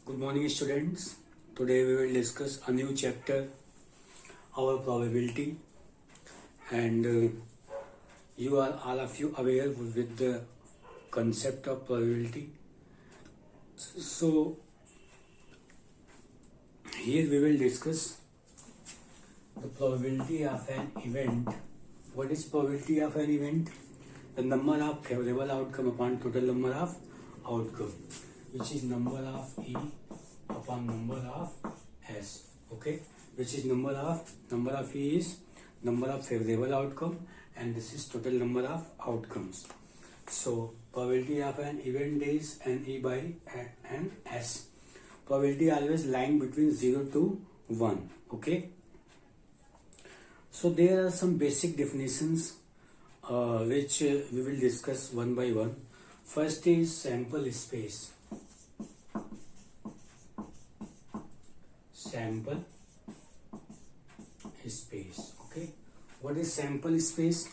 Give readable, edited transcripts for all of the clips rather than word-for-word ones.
Good morning, students. Today we will discuss a new chapter, our probability, and you are all of you aware with the concept of probability. So here we will discuss the probability of an event. What is probability of an event? The number of favorable outcome upon total number of outcome, which is number of E upon number of S. Okay, which is number of E is number of favorable outcome, and this is total number of outcomes. So probability of an event is NE by n S. Probability always lying between 0 to 1. Okay, so there are some basic definitions which we will discuss one by one. First is sample space. Sample space. Okay, what is sample space?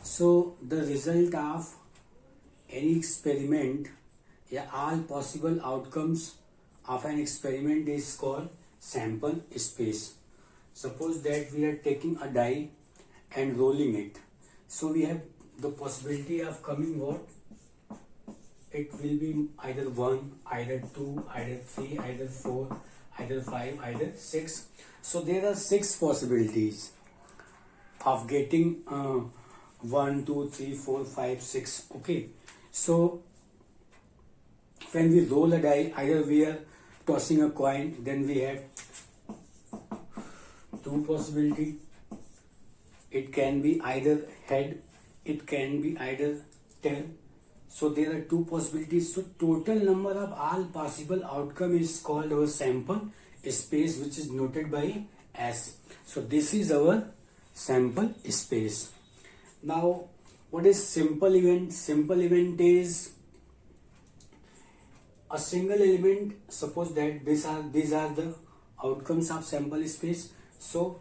So the result of any experiment, all possible outcomes of an experiment is called sample space. Suppose that we are taking a die and rolling it. So we have the possibility of coming what? It will be either 1, either 2, either 3, either 4, either 5, either 6. So there are 6 possibilities of getting 1, 2, 3, 4, 5, 6. Okay. So when we roll a die, either we are tossing a coin, then we have 2 possibility. It can be either head, it can be either tail. So there are 2 possibilities. So total number of all possible outcome is called our sample space, which is noted by S. So this is our sample space. Now what is simple event? Simple event is a single element. Suppose that these are the outcomes of sample space. So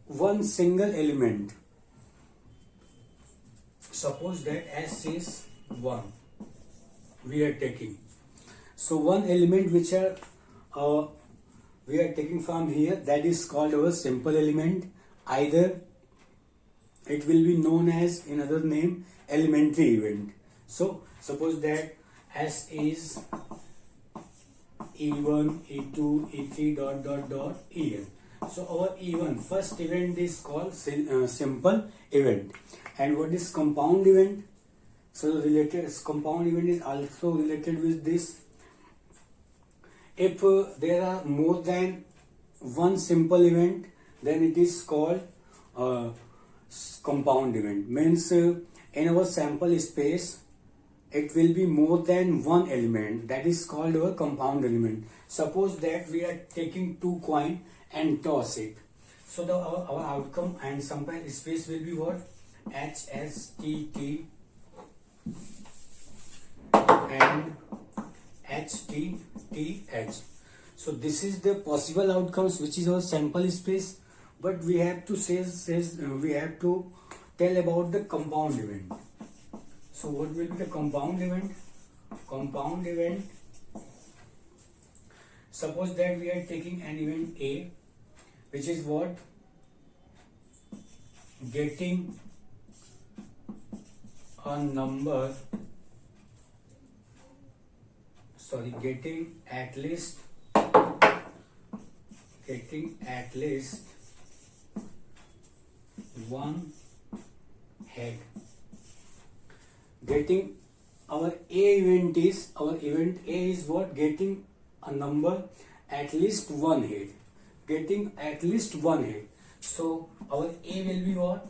one single element, suppose that S is 1, we are taking. So one element which we are taking from here, that is called our simple element. Either it will be known as another name elementary event. So suppose that S is E1, E2, E3 ... En. So our E1 first event is called simple event. And what is compound event? So related compound event is also related with this. If there are more than one simple event, then it is called compound event. Means in our sample space, it will be more than one element, that is called our compound element. Suppose that we are taking 2 coins and toss it. So our outcome and sample space will be what? HSTT and HTTH. So this is the possible outcomes, which is our sample space. But we have to we have to tell about the compound event. So what will be the compound event? Compound event, suppose that we are taking an event A, which is what? Getting a number, getting at least one head. Getting our A event is, our event A is what? Getting a number at least one head. Getting at least one head. So our A will be what?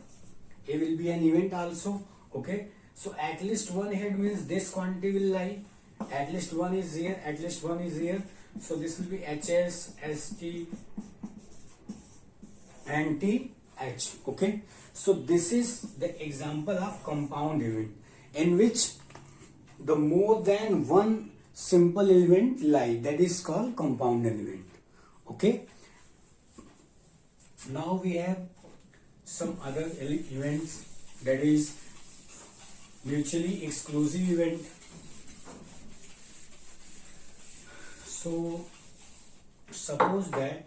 A will be an event also. Okay. So at least one head means this quantity will lie. At least one is here. At least one is here. So this will be HS, ST, and TH. Okay. So this is the example of compound event, in which the more than one simple element lie, that is called compound element. Okay. Now we have some other events, that is mutually exclusive event. So suppose that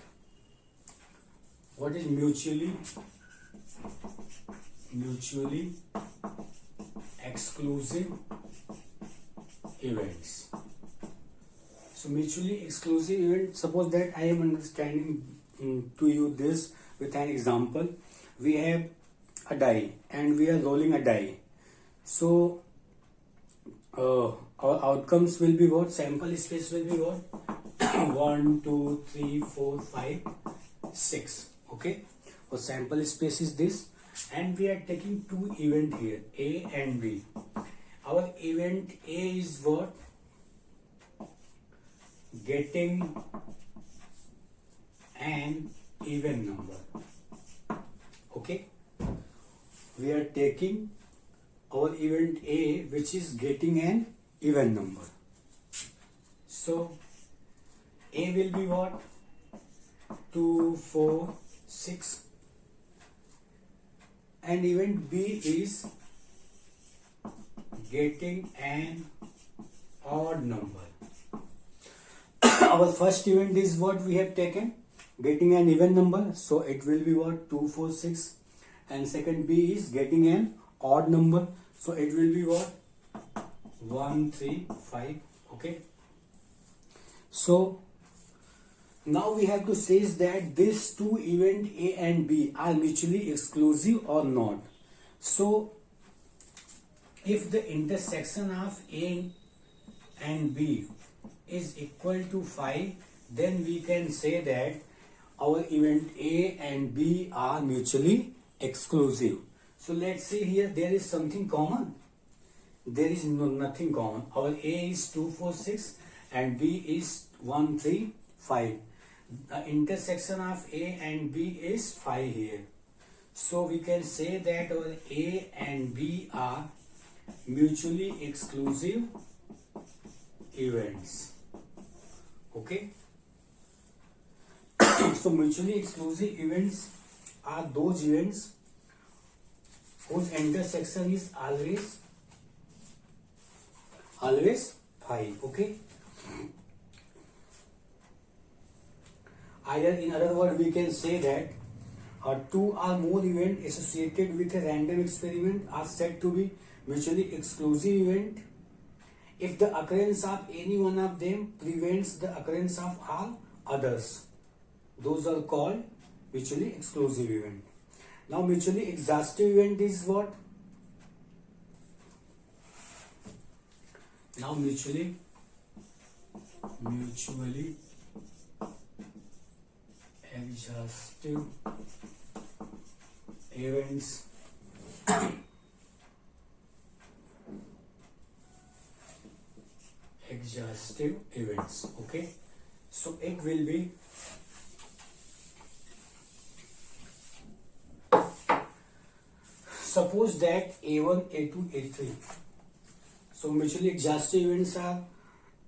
what is mutually exclusive events. So mutually exclusive event, suppose that I am understanding to you this with an example. We have a die and we are rolling a die. So our outcomes will be what? Sample space will be what? 1, 2, 3, 4, 5, 6. Okay. So sample space is this, and we are taking two event here, A and B. Our event A is what? Getting an even number. Okay. We are taking our event A, which is getting an even number. So A will be what? 2, 4, 6. And event B is getting an odd number. Our first event is what we have taken? Getting an even number. So it will be what? 2, 4, 6. And second B is getting an odd number. So it will be what? 1, 3, 5. Okay. So now we have to say that these two event A and B are mutually exclusive or not. So if the intersection of A and B is equal to 5, then we can say that our event A and B are mutually exclusive. So let's say here there is something common. There is nothing common. Our A is 2, 4, 6 and B is 1, 3, 5. The intersection of A and B is 5 here. So we can say that our A and B are mutually exclusive events. Okay. So mutually exclusive events are those events whose intersection is always 5. Okay. Either in other words, we can say that two or more events associated with a random experiment are said to be mutually exclusive event if the occurrence of any one of them prevents the occurrence of all others. Those are called mutually exclusive event. Now mutually exhaustive event is what? Now mutually exhaustive events okay. So it will be suppose that A1, A2, A3. So mutually exhaustive events are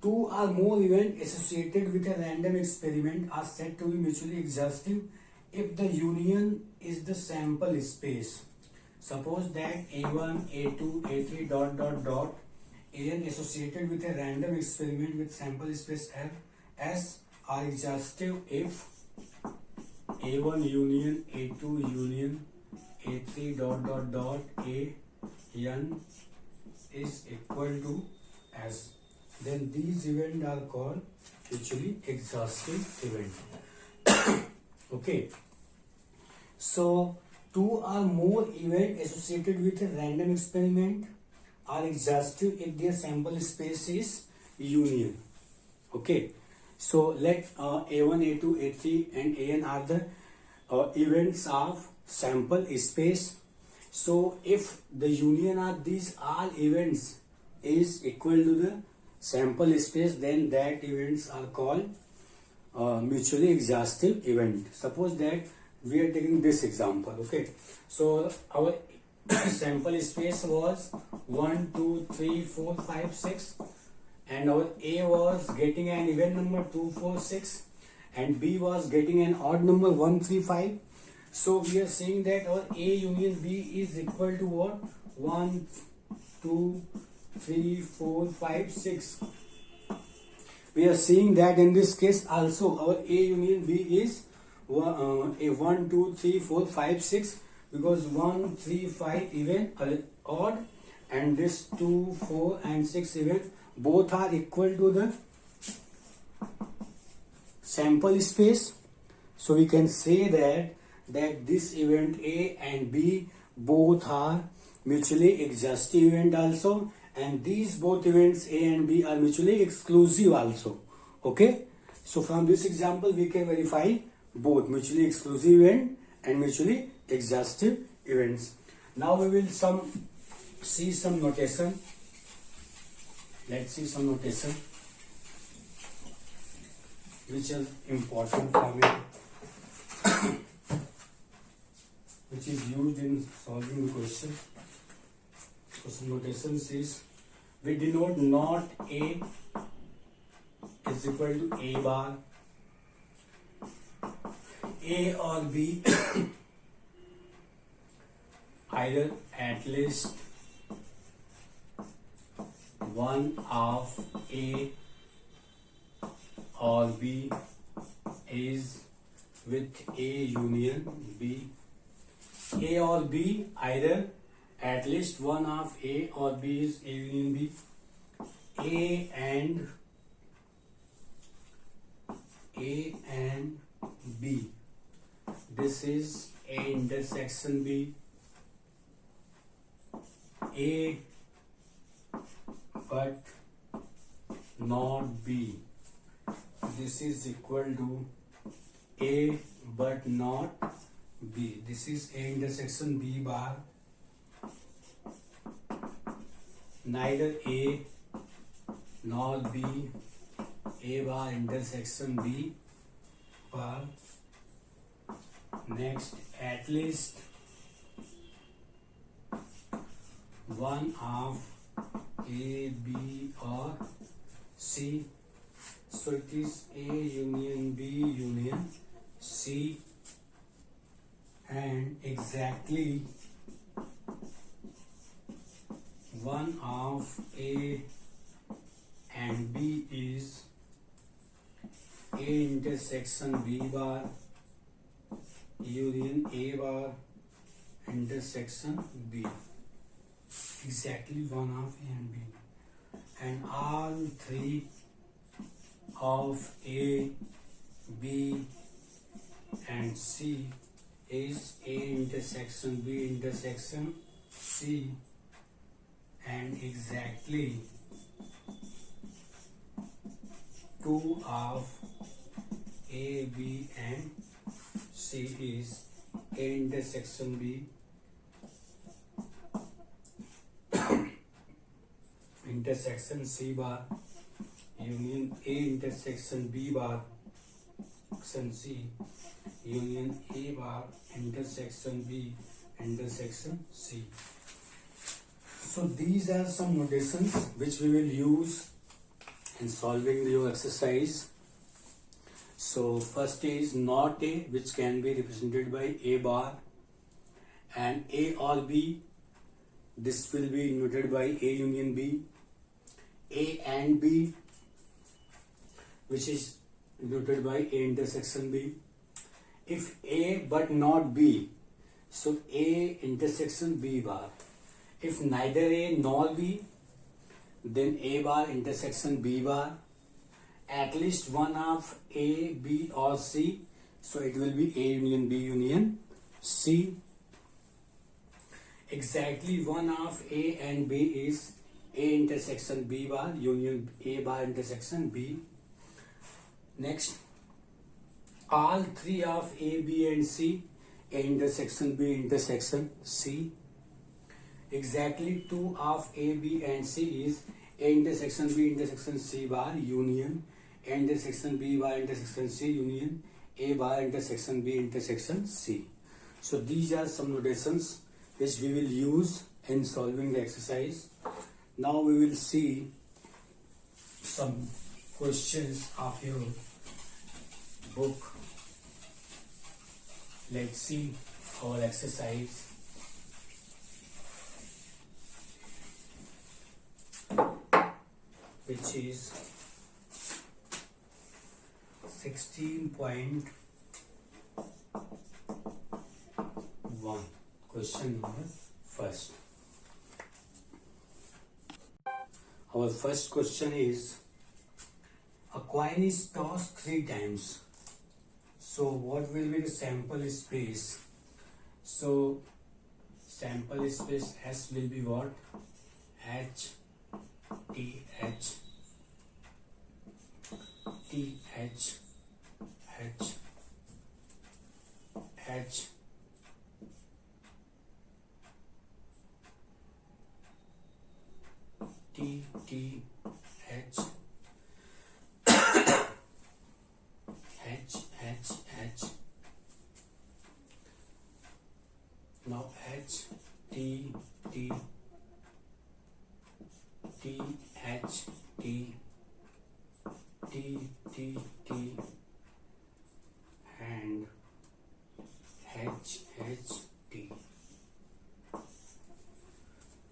two or more events associated with a random experiment are said to be mutually exhaustive if the union is the sample space. Suppose that A1, A2, A3 dot An associated with a random experiment with sample space S are exhaustive if A1 union A2 union A3 dot An is equal to S. Then these events are called mutually exhaustive event. Okay. So two or more events associated with a random experiment are exhaustive if their sample space is union. Okay. So let A1, A2, A3 and An are the events of sample space. So if the union of these all events is equal to the sample space, then that events are called mutually exhaustive event. Suppose that we are taking this example. Okay. So our sample space was 1, 2, 3, 4, 5, 6 and our A was getting an even number 2, 4, 6 and B was getting an odd number 1, 3, 5. So we are saying that our A union B is equal to what? 1, 2, 3, 4, 5, 6. we are seeing that in this case also our A union B is a 1, 2, 3, 4, 5, 6, because 1, 3, 5 even odd, and this 2, 4 and 6 even, both are equal to the sample space. So we can say that this event A and B both are mutually exhaustive event also, and these both events A and B are mutually exclusive also. Okay, so from this example we can verify both mutually exclusive event and mutually exhaustive events. Now we will see some notation. Let's see some notation which is important for me, which is used in solving the question. So some notation says we denote not A is equal to A bar, A or B either at least one of A or B is with A union B. A or B either at least one of A or B is A union B. A and B, this is A intersection B. A but not B, this is equal to A but not B. This is A intersection B bar. Neither A nor B, A bar intersection B bar. Next, at least one of A, B or C. So it is A union B union C, and exactly one of A and B is A intersection B bar union A bar intersection B. Exactly one of A and B, and all three of A, B and C is A intersection B intersection C, and exactly two of A, B and C is A intersection B intersection C bar union A intersection B bar intersection C union A bar intersection B intersection C. So these are some notations which we will use in solving your exercise. So first is not A, which can be represented by A bar, and A or B, this will be noted by A union B. A and B, which is noted by A intersection B. If A but not B, so A intersection B bar. If neither A nor B, then A bar intersection B bar. At least one of A, B or C, so it will be A union B union C. Exactly one of A and B is A intersection B bar union A bar intersection B. Next, all three of A, B and C, A intersection B intersection C. Exactly two of A, B and C is A intersection B intersection C bar union A intersection B bar intersection C union A bar intersection B intersection C. So these are some notations which we will use in solving the exercise. Now we will see some questions of your book. Let's see our exercise. Which is 16.1. Question number first. Our first question is, a coin is tossed 3 times. So what will be the sample space? So sample space S will be what? H, T, H, T, H, H, H, T, T, H, H, H, H. Now H, T, T, T, H, T, T, T, T, and H, H, T.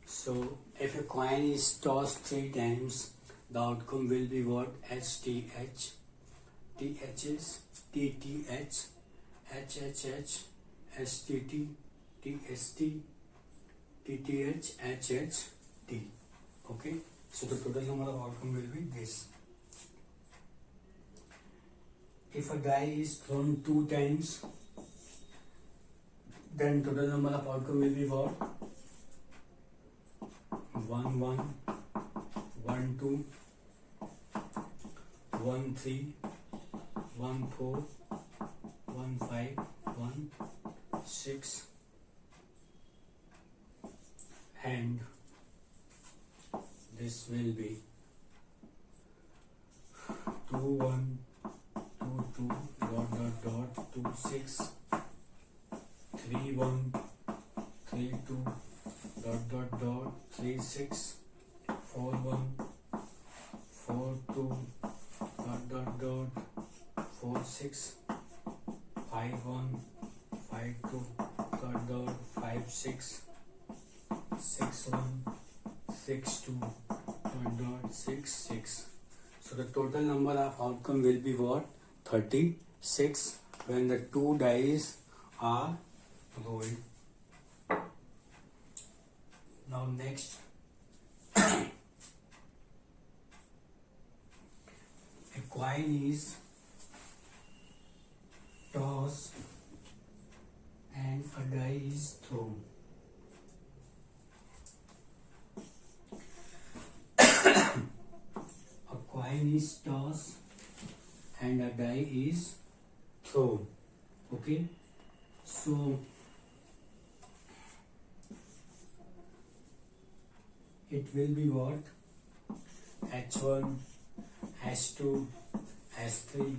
So if a coin is tossed 3 times, the outcome will be what? H, T, H, T, H, S, T, T, H, H, H, H, S, T, T, T, S, T, T, T, H, H, H, T. Okay, so the total number of outcome will be this. If a die is thrown 2 times, then total number of outcome will be what? 1, 1, 1, 2, 1, 3, 1, 4, 1, 5, 1, 6, and this will be 2, 1, 2, 2, dot, dot, dot, 2, 6, 3, 1, 3, 2, dot, dot, dot, 3, 6, 4, 1, 4, 2, dot, dot, dot, 4, 6, 5, 1, 5, 2, dot, dot, 5, 6, 6, 1, 6, 2, dot, dot, 6, 6. So the total number of outcome will be what? 36 when the 2 dice are rolled. Now next, a coin is tossed and a die is thrown. A coin is tossed and a die is thrown. Okay, so it will be what? H1, H2, H3,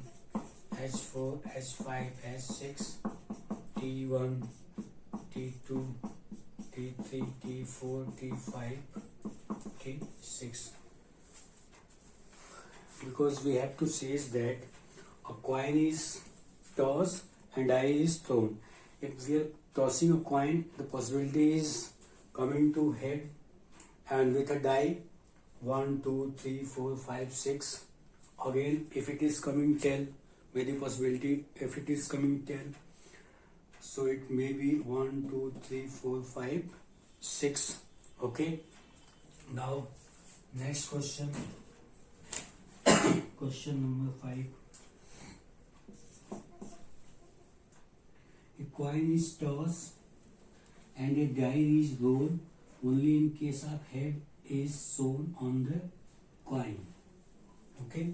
H4, H5, H6, T1, T2, T3, T4, T5, T6. Because we have to say that a coin is tossed and die is thrown. If we are tossing a coin, the possibility is coming to head, and with a die 1, 2, 3, 4, 5, 6. Again, if it is coming tail, very possibility if it is coming tail, so it may be 1, 2, 3, 4, 5, 6. Okay, now next question. Question number 5. A coin is tossed and a die is rolled only in case of head is shown on the coin. Okay,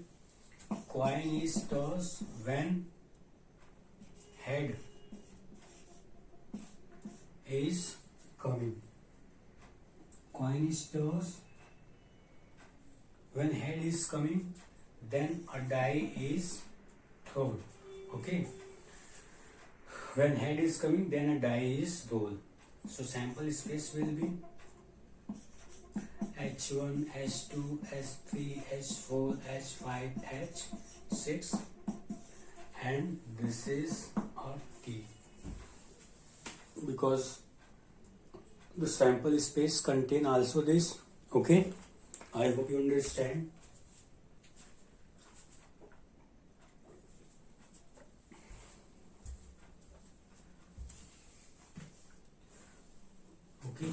coin is tossed when head is coming. Coin is tossed when head is coming, then a die is thrown. Okay, when head is coming, then a die is rolled. So sample space will be H1, H2, H3, H4, H5, H6, and this is a T, because the sample space contain also this. Okay, I hope you understand. Okay.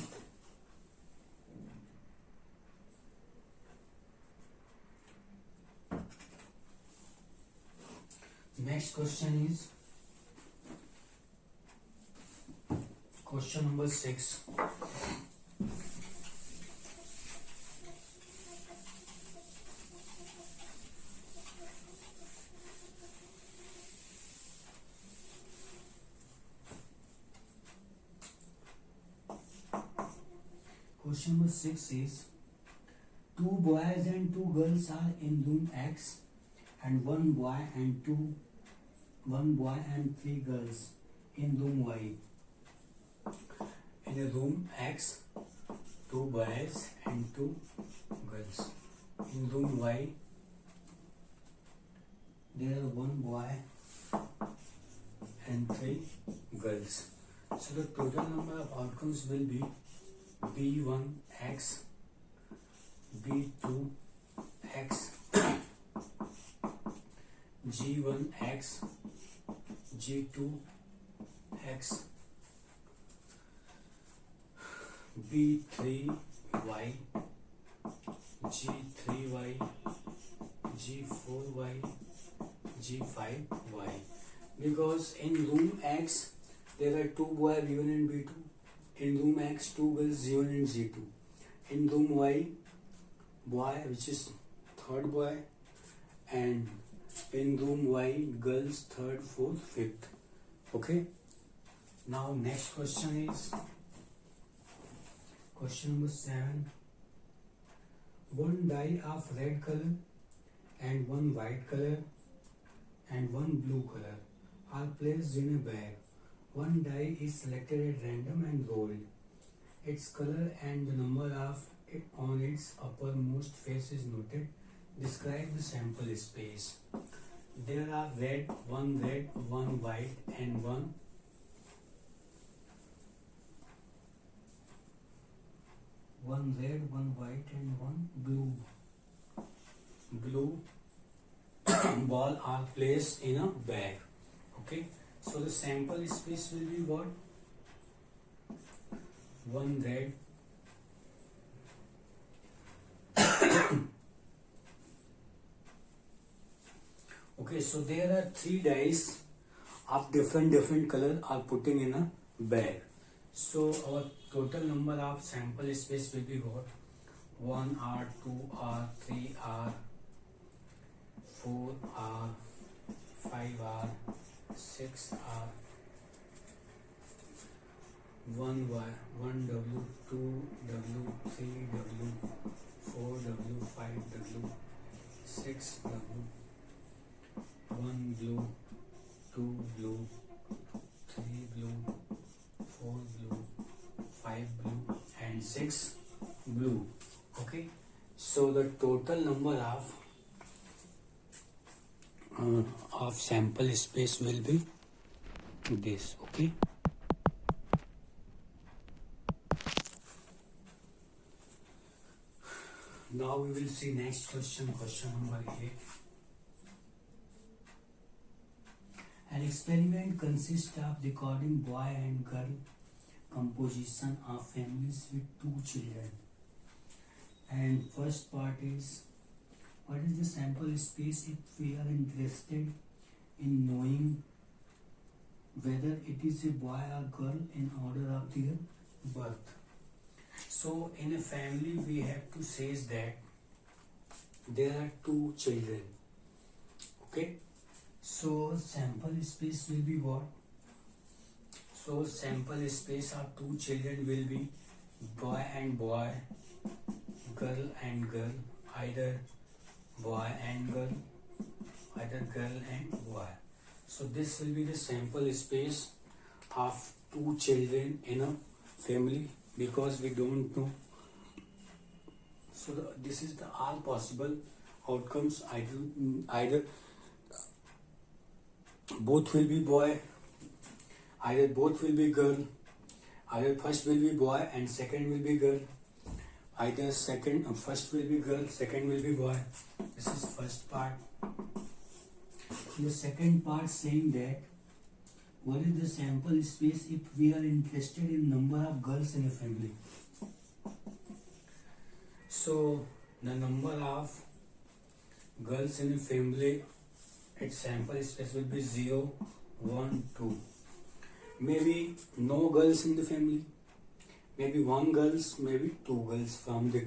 Next question is question number 6. Question number 6 is, two boys and two girls are in room X, and one boy and three girls in room Y. In a room X, two boys and two girls. In room Y, there are one boy and three girls. So the total number of outcomes will be B1X, B2X, G1X, G2X, B3Y, G3Y, G4Y, G5Y. Because in room X there are two boys B1 and B2. In room X, two girls G1 and G2. In room Y, boy which is third boy, and in room Y, girls third, fourth, fifth. Okay. Now next question is question number 7. One die of red color and one white color and one blue color are placed in a bag. One die is selected at random and rolled. Its color and the number of it on its uppermost face is noted. Describe the sample space. There are one red, one white, and one red, one white, and one blue. Blue ball are placed in a bag. Okay. So the sample space will be what? One red, okay, so there are three dice of different color are putting in a bag. So our total number of sample space will be what? 1R, 2R, 3R, 4R, 5R, 6R, 1Y, 1W, 2W, 3W, 4W, 5W, 6W, 1 blue, 2 blue, 3 blue, 4 blue, 5 blue, and 6 blue. Okay, so the total number of sample space will be this. Okay, now we will see next question, question number 8. An experiment consists of recording boy and girl composition of families with 2 children. And first part is, what is the sample space if we are interested in knowing whether it is a boy or girl in order of their birth. So in a family we have to say that there are 2 children. Okay, so sample space will be what? So sample space of 2 children will be boy and boy, girl and girl, either boy and girl, either girl and boy. So this will be the sample space of 2 children in a family, because we don't know. So this is the all possible outcomes. Either both will be boy, either both will be girl, either first will be boy and second will be girl, either first will be girl, second will be boy. This is first part. The second part saying that what is the sample space if we are interested in number of girls in a family? So the number of girls in a family, its sample space will be 0, 1, 2. Maybe no girls in the family, maybe one girls, maybe two girls from the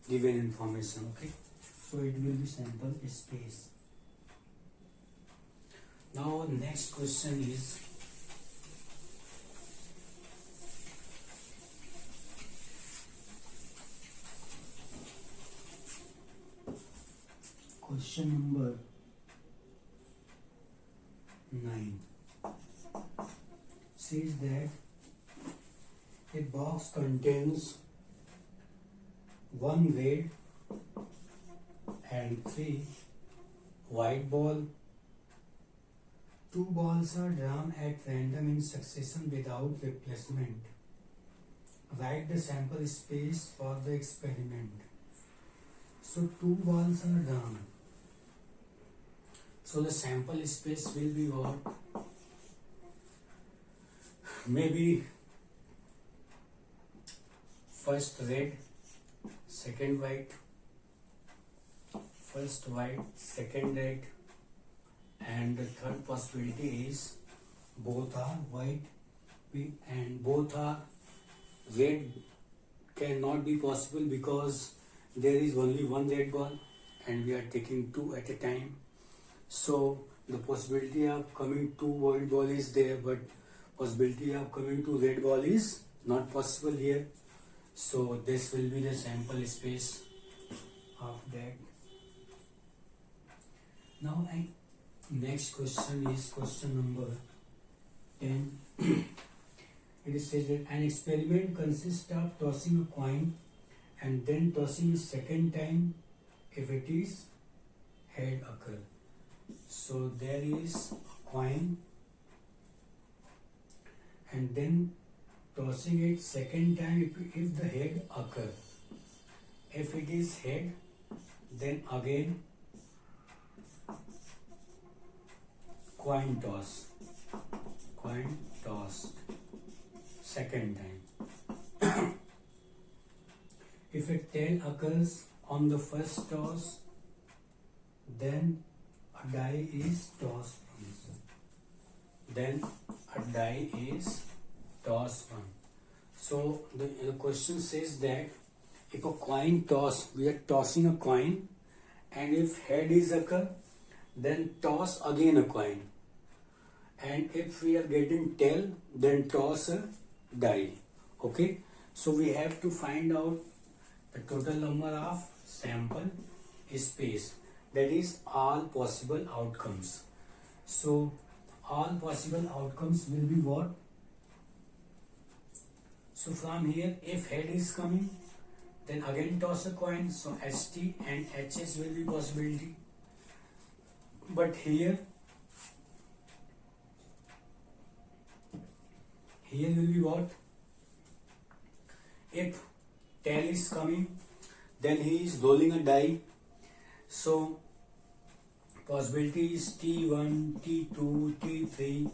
given information. Okay, so it will be sample space. Now next question is, question number 9 says that a box contains 1 red and 3 white ball. 2 balls are drawn at random in succession without replacement. Write the sample space for the experiment. So 2 balls are drawn. So the sample space will be what? Maybe first red, second white, first white, second red, and the third possibility is both are white and both are red. Cannot be possible because there is only one red ball and we are taking 2 at a time. So the possibility of coming 2 white ball is there, but possibility of coming 2 red ball is not possible here. So this will be the sample space of that. Now next question is question number 10. It says that an experiment consists of tossing a coin and then tossing a second time if it is head occur. So there is a coin and then tossing it second time if the head occur. If it is head, then again coin toss second time. If a tail occurs on the first toss, then a die is tossed once. Then a die is tossed one. So the question says that if a coin toss, we are tossing a coin, and if head is occur, then toss again a coin, and if we are getting tail, then toss a die. Okay, so we have to find out the total number of sample space, that is all possible outcomes. So all possible outcomes will be what? So from here, if head is coming, then again toss a coin, so ST and HS will be possibility. But here will be what? If tail is coming, then he is rolling a die. So possibility is T1, T2, T3,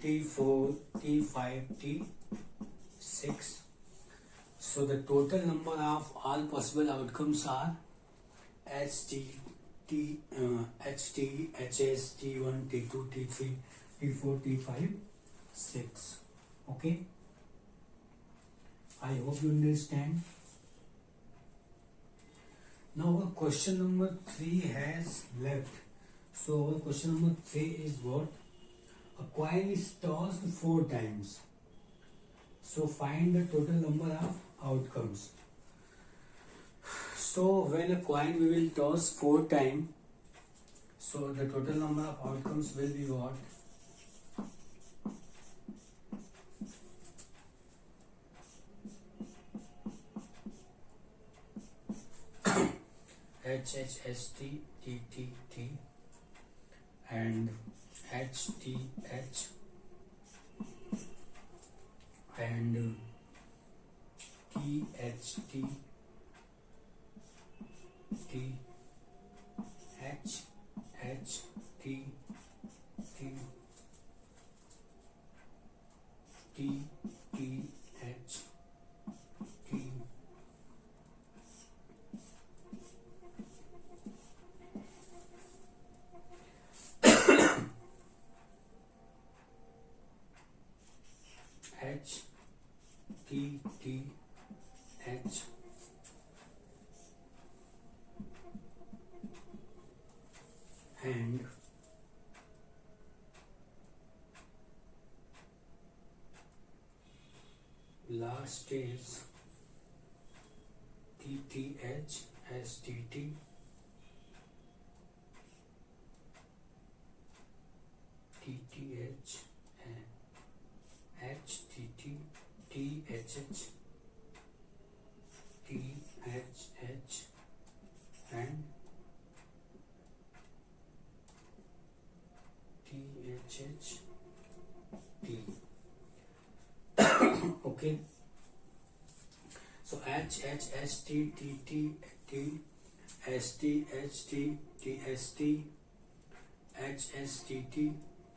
T4, T5, T6. So the total number of all possible outcomes are HT, HS, T1, T2, T3, T4, T5, 6. Okay, I hope you understand. Now our question number 3 has left. So our question number 3 is what? A coin is tossed 4 times. So find the total number of outcomes. So when a coin we will toss 4 times, so the total number of outcomes will be what? H, S, T, T, T, T, and H, T, H, and T, H, T, T, H, H, T, T, and last is TTH, STT, TTH and HTT, THH, THH and THH T. Okay, so H H S T T T T S T H T T S T H S T T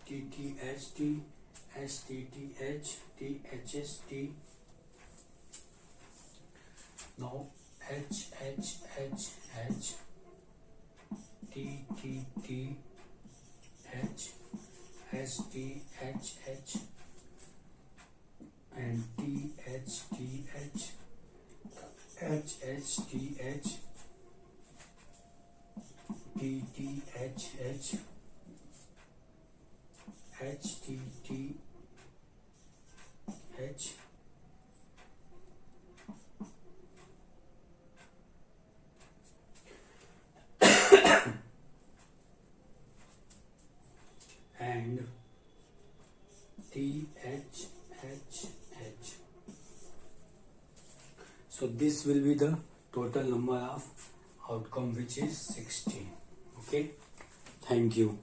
T T H T S T T H T H S T. Now H H H H T T T H S T H H and T H T H H H T H T T H H H T T H and T H H H. So this will be the total number of outcome, which is 16. Okay, thank you.